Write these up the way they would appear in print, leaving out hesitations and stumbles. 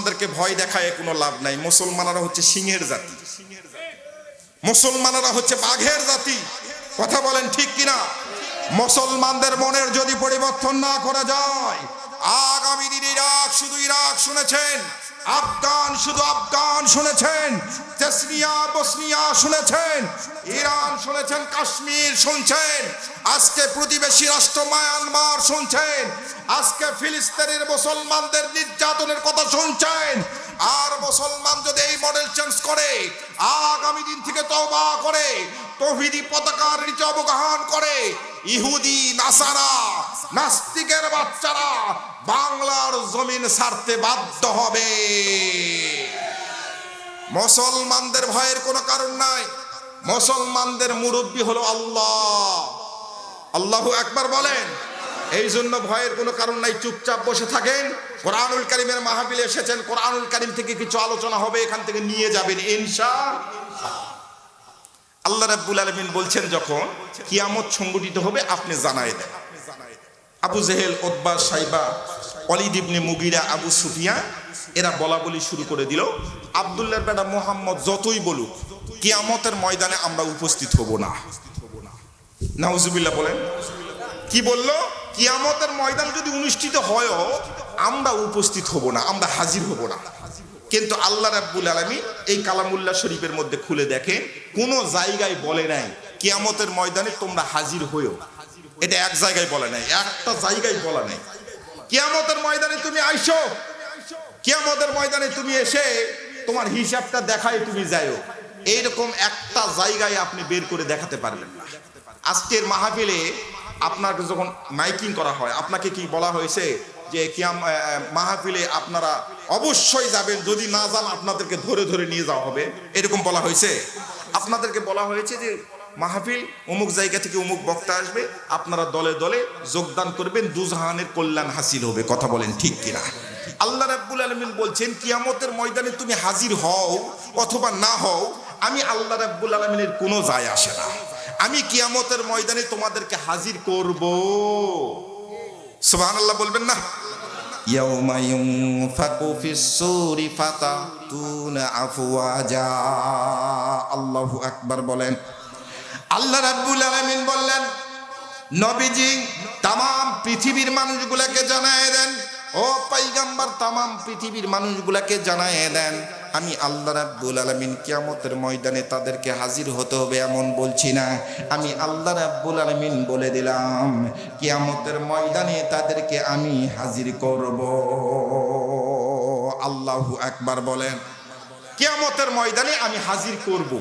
মুসলমানদেরকে ভয় দেখায় কোনো লাভ নাই। মুসলমানরা হচ্ছে সিংহের জাতি, মুসলমানরা হচ্ছে বাঘের জাতি। কথা বলেন ঠিক কিনা? মুসলমানদের মনের যদি পরিবর্তন না করা যায়, আগামী দিন ইরাক শুধু ইরাক শুনেছেন, আফগান শুধু আফগান শুনেছেন, চেচনিয়া বসনিয়া শুনেছেন, ইরান শুনেছেন, কাশ্মীর শুনছেন, আজকে প্রতিবেশী রাষ্ট্র মায়ানমার শুনছেন, আজকে ফিলিস্তিনের মুসলমানদের নির্যাতনের কথা শুনছেন। আর মুসলমান যদি এই মডেল চেঞ্জ করে, আগামী দিন থেকে তওবা করে, তৌহিদি পতাকার নিচে অবগাহন করে, ইহুদি নাসারা নাস্তিকের বাচ্চারা বাংলার জমিন ছাড়তে বাধ্য হবে। মুসলমানদের ভয়ের কোনো কারণ নাই। মুসলমানদের মুরব্বী হলো আল্লাহ। আল্লাহু আকবার বলেন। এই জন্য ভয়ের কোনো কারণ নাই। চুপচাপ বসে থাকেন। কোরআনুল কারীমের মাহফিলে এসেছেন, কোরআনুল কারীম থেকে কিছু আলোচনা হবে, এখান থেকে নিয়ে যাবেন ইনশাআল্লাহ। আল্লাহ রাব্বুল আলামিন বলছেন, যখন কিয়ামত সংঘটিত হবে আপনি জানাই দেন। আবু জেহেল, উতবা, সাইবা, ওয়ালিদ ইবনে মুগিরা, আবু সুফিয়ান এরা বলা বলি শুরু করে দিল, আব্দুল্লাহর বেটা মুহাম্মদ যতই বলুক কিয়ামতের ময়দানে আমরা উপস্থিত হব না। নাউজুবিল্লাহ বলেন। কি বলল? কিয়ামতের ময়দান যদি অনুষ্ঠিত হয়ও আমরা উপস্থিত হব না, আমরা হাজির হব না। কিন্তু আল্লাহ রাব্বুল আলামিন এই কালামুল্লাহ শরীফের মধ্যে খুলে দেখেন, কোনো জায়গায় বলে নাই কিয়ামতের ময়দানে তোমরা হাজির হইও। এটা এক জায়গায় বলে নাই, একটা জায়গায় বলা নাই। কিয়ামতের ময়দানে তুমি আইসো, কিয়ামতের ময়দানে তুমি এসে তোমার হিসাবটা দেখায় তুমি যাইও, এইরকম একটা জায়গায় আপনি বের করে দেখাতে পারবেন না। আজকের মাহফিলে আপনাকে যখন মাইকিং করা হয়, আপনাকে কি বলা হয়েছে যে মাহফিলে আপনারা অবশ্যই যাবেন, যদি না যান আপনাদেরকে ধরে ধরে নিয়ে যাওয়া হবে, এরকম বলা হয়েছে? আপনাদেরকে বলা হয়েছে যে মাহফিল অমুক জায়গা থেকে অমুক বক্তা আসবে, আপনারা দলে দলে যোগদান করবেন, দুজাহানের কল্যাণ হাসিল হবে। কথা বলেন ঠিক কিনা? আল্লাহ রাব্বুল আলামিন বলছেন, কিয়ামতের ময়দানে তুমি হাজির হও অথবা না হও, আমি আল্লাহ রাব্বুল আলামিনের কোনো যায় আসে না। আমি কিয়ামতের ময়দানে তোমাদেরকে হাজির করব। সুবহানাল্লাহ বলবেন না? ইয়াউমা ইউনফাকু ফিস-সূরি ফাতাতুনা আফওয়াজা। আল্লাহু আকবার বলেন। আল্লাহ রাব্বুল আলামিন বললেন, নবীজি তামাম পৃথিবীর মানুষগুলোকে জানায় দেন, ও পয়গম্বর তামাম পৃথিবীর মানুষগুলোকে জানায় দেন, আমি আল্লাহ রাব্বুল আলামিন কিয়ামতের ময়দানে তাদেরকে হাজির হতে হবে এমন বলছি না। আমি আল্লাহ রাব্বুল আলামিন বলে দিলাম, কিয়ামতের ময়দানে তাদেরকে আমি হাজির করব। আল্লাহু আকবার বলেন। কিয়ামতের ময়দানে আমি হাজির করব।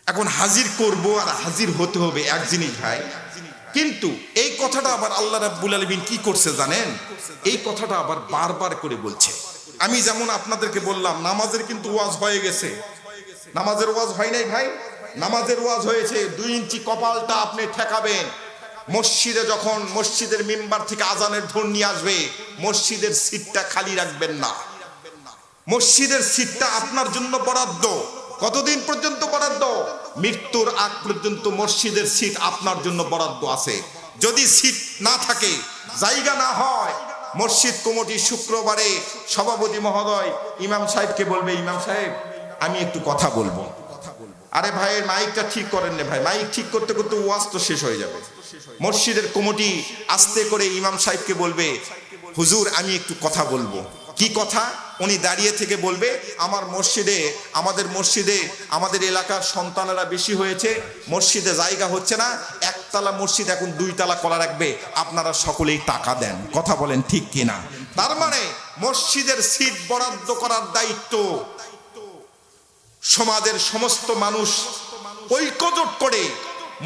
এখন হাজির করব আর হাজির হতে হবে এক জিনিস ভাই। কিন্তু এই কথাটা আবার আল্লাহ রাব্বুল আলামিন কি করছে জানেন? এই কথাটা আবার বারবার করে বলছে। আমি যেমন আপনাদেরকে বললাম, নামাজের কিন্তু ওয়াজ হয়ে গেছে। নামাজের ওয়াজ হয় নাই ভাই? নামাজের ওয়াজ হয়েছে। 2 ইঞ্চি কপালটা আপনি ঠেকাবেন। মসজিদে যখন মসজিদের মিম্বার থেকে আজানের ধ্বনি আসবে, মসজিদের সিটটা খালি রাখবেন না। মসজিদের সিটটা আপনার জন্য বরাদ্দ। কতদিন পর্যন্ত বরাদ্দ? মৃত্যুর আগ পর্যন্ত মসজিদের সিট আপনার জন্য বরাদ্দ আছে। যদি সিট না থাকে, জায়গা না হয়, মসজিদ কমিটি শুক্রবারে সভাপতি মহোদয় ইমাম সাহেবকে বলবে, ইমাম সাহেব আমি একটু কথা বলবো। আরে ভাই মাইকটা ঠিক করেন না ভাই, মাইক ঠিক করতে করতে ওয়াজ তো শেষ হয়ে যাবে। মসজিদের কমিটি আস্তে করে ইমাম সাহেবকে বলবে, হুজুর আমি একটু কথা বলবো। কি কথা? উনি দাঁড়িয়ে থেকে বলবে, আমাদের এলাকার সন্তানেরা বেশি হয়েছে, মসজিদে জায়গা হচ্ছে না, একতলা মসজিদ এখন 2 তলা করা রাখবে, আপনারা সকলেই টাকা দেন। কথা বলেন ঠিক কিনা? তার মানে মসজিদের সিট বরাদ্দ করার দায়িত্ব সমাজের সমস্ত মানুষ ঐক্যজোট করে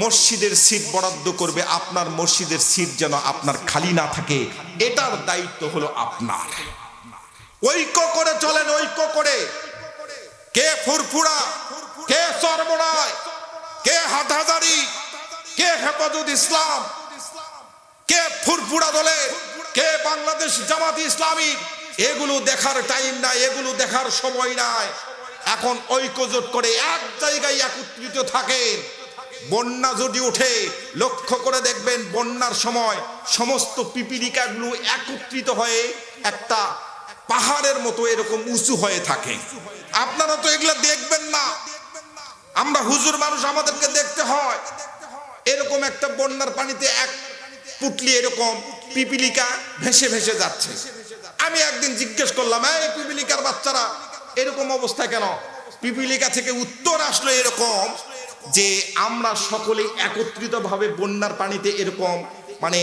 মসজিদের সিট বরাদ্দ করবে। আপনার মসজিদের সিট যেন আপনার খালি না থাকে, এটার দায়িত্ব হলো আপনার। ঐক্য করে চলেন, ঐক্য করে। কে ফুরফুরা, কে চরমোনাই, কে হাটহাজারি, কে হেফাজত ইসলাম, কে ফুরফুরা দলে, কে বাংলাদেশ জামাত ইসলামী, এগুলো দেখার টাইম নাই, এগুলো দেখার সময় নাই। এখন ঐক্যজোট করে এক জায়গায় একত্রিত থাকেন। বন্যা যদি ওঠে, লক্ষ্য করে দেখবেন বন্যার সময় সমস্ত পিপিলিকাগুলো একত্রিত হয়ে একটা পাহাড়ের মতো এরকম উঁচু হয়ে থাকে। আপনারা তো এগুলা দেখবেন না, আমরা হুজুর মানুষ, আমাদেরকে দেখতে হয়। এরকম একটা বন্যার পানিতে এক পুটলি এরকম পিপিলিকা ভেসে ভেসে যাচ্ছে। আমি একদিন জিজ্ঞেস করলাম, এই পিপিলিকার বাচ্চারা এরকম অবস্থা কেন? পিপিলিকা থেকে উত্তর আসলো এরকম যে আমরা সকলে একত্রিত ভাবে বন্যার পানিতে এরকম মানে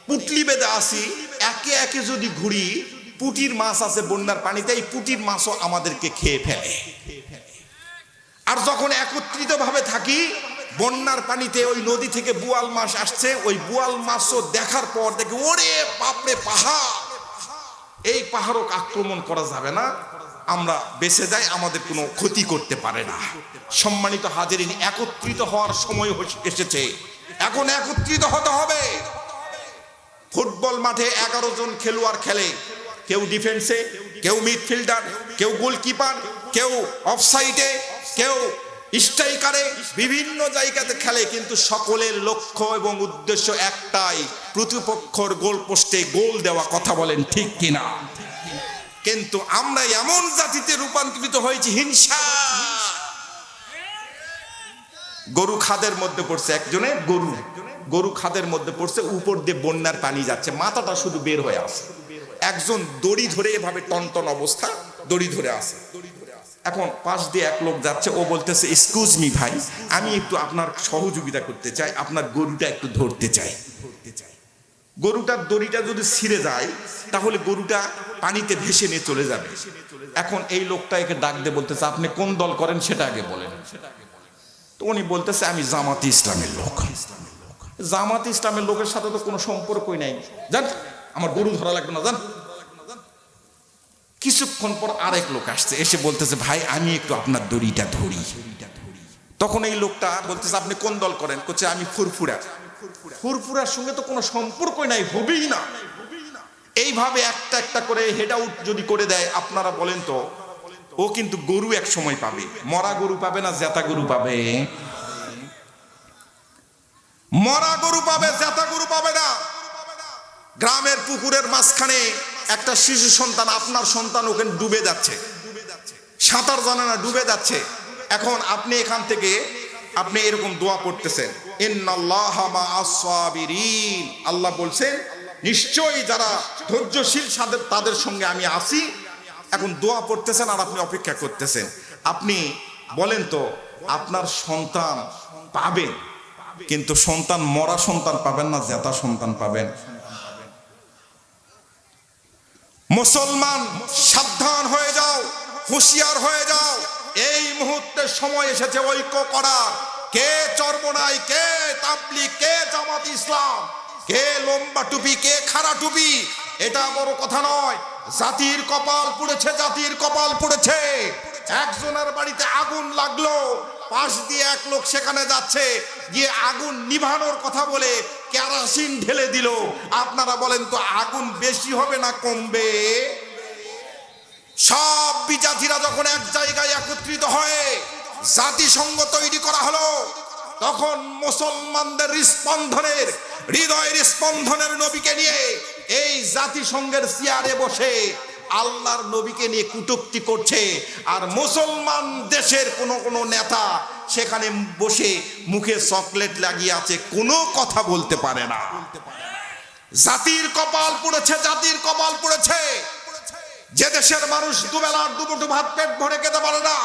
পুটলি বেঁধে আসি, একে একে যদি ঘুরি, পুটির মাছ আছে বন্যার পানিতে, এই পুটির মাছও আমাদেরকে খেয়ে ফেলে। আর যখন একত্রিত ভাবে থাকি বন্যার পানিতে, ওই নদী থেকে বোয়াল মাছ আসছে, ওই বোয়াল মাছও দেখার পর দেখি ওরে বাপরে পাহাড়, এই পাহাড়ও আক্রমণ করা যাবে না, আমরা বেঁচে যাই, আমাদের কোনো ক্ষতি করতে পারে না। সম্মানিত হাজিরিন, একত্রিত হওয়ার সময় এসেছে, এখন একত্রিত হতে হবে। ফুটবল মাঠে 11 জন খেলোয়াড় খেলে, কেউ ডিফেন্সে, কেউ মিডফিল্ডার, কেউ গোলকিপার, কেউ অফসাইডে, কেউ স্ট্রাইকারে, বিভিন্ন জায়গাতে খেলে, কিন্তু সকলের লক্ষ্য এবং উদ্দেশ্য একটাই, প্রতিপক্ষের গোল পোস্টে গোল দেওয়া। কথা বলেন ঠিক কিনা? কিন্তু আমরা এমন জাতিতে রূপান্তরিত হয়েছি, হিংসা। গরু খাদের মধ্যে পড়ছে, একজনের গরু খাদের মধ্যে পড়ছে, উপর দিয়ে বন্যার পানি যাচ্ছে, মাথাটা শুধু বের হয়ে আসে, একজন দড়ি ধরে এভাবে টনটন অবস্থা দড়ি ধরে আসে। এখন পাশ দিয়ে এক লোক যাচ্ছে, ও বলতেছে, এক্সকিউজ মি ভাই, আমি একটু আপনার সহযোগিতা করতে চাই, আপনার গরুটা একটু ধরতে চাই। গরুটার দড়িটা যদি ছিঁড়ে যায় তাহলে গরুটা পানিতে ভেসে নিয়ে চলে যাবে। এখন এই লোকটা একে ডাক দিয়ে বলতেছে, আপনি কোন দল করেন সেটা আগে বলেন। তো উনি বলতেছে, আমি জামাতে ইসলামের লোক। জামাতে ইসলামের লোকের সাথে তো কোনো সম্পর্কই নাই, জান, আমার গরু ধরা লাগবে না, জান। কিছুক্ষণ পর আরেক লোক আসছে, এসে বলতেছে, ভাই আমি একটু আপনার দড়িটা ধরি। তখন এই লোকটা বলতেছে, আপনি কোন দল করেন? বলছে, আমি ফুরফুরা। ফুরফুরার সঙ্গে তো কোনো সম্পর্কই নাই, হবেই না। এইভাবে একটা একটা করে হেড আউট যদি করে দেয়, আপনারা বলেন তো, ও কিন্তু গরু এক সময় পাবে, মরা গরু পাবে না জেতা গরু পাবে? মরা গরু পাবে, জেতা গরু পাবে না। গ্রামের পুকুরের মাঝখানে একটা শিশু সন্তান, আপনার সন্তান, ওখানে ডুবে যাচ্ছে, সাঁতার জানে না, ডুবে যাচ্ছে। এখন আপনি এখান থেকে আপনি এরকম দোয়া পড়তেছেন, ইন্নাল্লাহা মা'আস সাবিরিন, আল্লাহ বলছেন নিশ্চয়ই যারা ধৈর্যশীল তাদের সঙ্গে আমি আছি। এখন দোয়া পড়তেছেন আর আপনি অপেক্ষা করতেছেন। আপনি বলেন তো, আপনার সন্তান পাবেন, কিন্তু সন্তান মরা সন্তান পাবেন না জেতা সন্তান পাবেন? মুসলমান সাবধান হয়ে যাও, হুঁশিয়ার হয়ে যাও, এই মুহূর্তে সময় এসেছে ঐক্য করার। কে চরমনাই, কে তাবলীগ, কে জামাত ইসলাম, কে লম্বা টুপি, কে খাড়া টুপি, এটা বড় কথা নয়। জাতির কপাল পুড়েছে, জাতির কপাল পুড়েছে। একজনের বাড়িতে আগুন লাগলো, পাশ দিয়ে এক লোক সেখানে যাচ্ছে, গিয়ে আগুন নিভানোর কথা বলে কেরোসিন ঢেলে দিল। আপনারা বলেন তো, আগুন বেশি হবে না কমবে? সব বিজাতিরা যখন এক জায়গায় একত্রিত হয়ে জাতিসংঘ তৈরি করা হলো, তখন মুসলমানদের স্পন্দনের, হৃদয়ের স্পন্দনের নবীকে নিয়ে এই জাতিসংঘের চেয়ারে বসে আল্লাহর নবীকে নিয়ে কটূক্তি করছে। আর মুসলমান দেশের কোনো নেতা সেখানে বসে মুখে চকলেট লাগিয়ে আছে, কোনো কথা বলতে পারে না। জাতির কপাল পুড়েছে, জাতির কপাল পুড়েছে। যে দেশের মানুষ দুবেলার দুমুঠো ভাত পেট ভরে খেতে পারে না,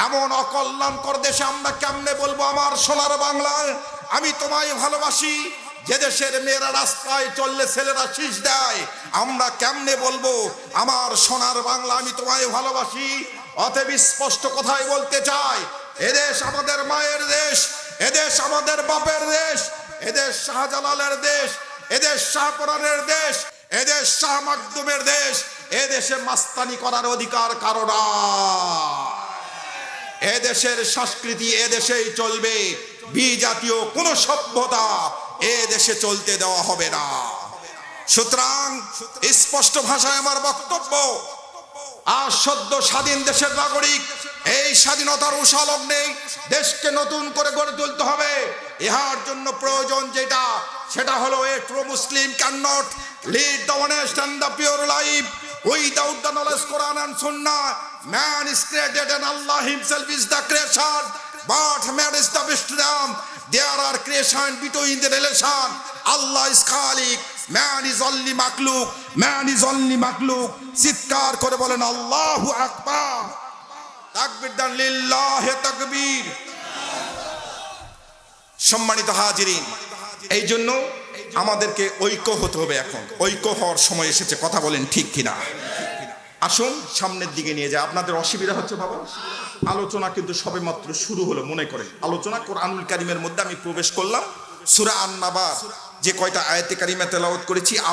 এমন অকল্যাণকর দেশে আমরা কেমনে বলবো আমার সোনার বাংলায় আমি তোমায় ভালোবাসি? যে দেশের মেয়েরা রাস্তায় চললে ছেলেরা শীষ দেয়, আমরা কেমনে বলবো আমার সোনার বাংলা আমি তোমায় ভালোবাসি? অতএব স্পষ্ট কথাই বলতে চাই, এদেশ আমাদের মায়ের দেশ, এদেশ আমাদের বাপের দেশ, এদেশ শাহজালালের দেশ, এদেশ শাহপরানের দেশ, এদেশ শাহ মাকদুমের দেশ। এদেশে মাস্তানি করার অধিকার কারো না। এদেশের সংস্কৃতি এদেশেই চলবে, বিজাতীয় কোন সভ্যতা এদেশে চলতে দেওয়া হবে না। সুতরাং স্পষ্ট ভাষায় আমার বক্তব্য, আর সদ্য স্বাধীন দেশের নাগরিক, এই স্বাধীনতার উষালগ্নে দেশকে নতুন করে গড়ে তুলতে হবে। ইহার জন্য প্রয়োজন যেটা, সেটা হলো a true Muslim can not lead the honest and the pure life without the knowledge Quran and Sunnah. Man is created and Allah himself is the creation, but man is the wisdom. There are creation between the relation. Allah is Khaliq, man is only makhluk, man is only makhluk. চিৎকার করে বলেন আল্লাহু আকবার। তাকবীর দেন, লিল্লাহি তাকবীর। সম্মানিত হাজিরিন, এই জন্য আমাদেরকে ঐক্য হতে হবে। এখন ঐক্য হওয়ার সময় এসেছে, কথা বলেন ঠিক কিনা? আসুন সামনের দিকে নিয়ে যায়। আপনাদের অসুবিধা হচ্ছে বাবা? আলোচনা কিন্তু সবেমাত্র শুরু হলো, মনে করেন আলোচনা কোরআনুল কারীমের মধ্যে আমি প্রবেশ করলাম। সূরা আন-নাবা যে কয়টা আয়াতে কারিমা তেলাওয়াত করেছি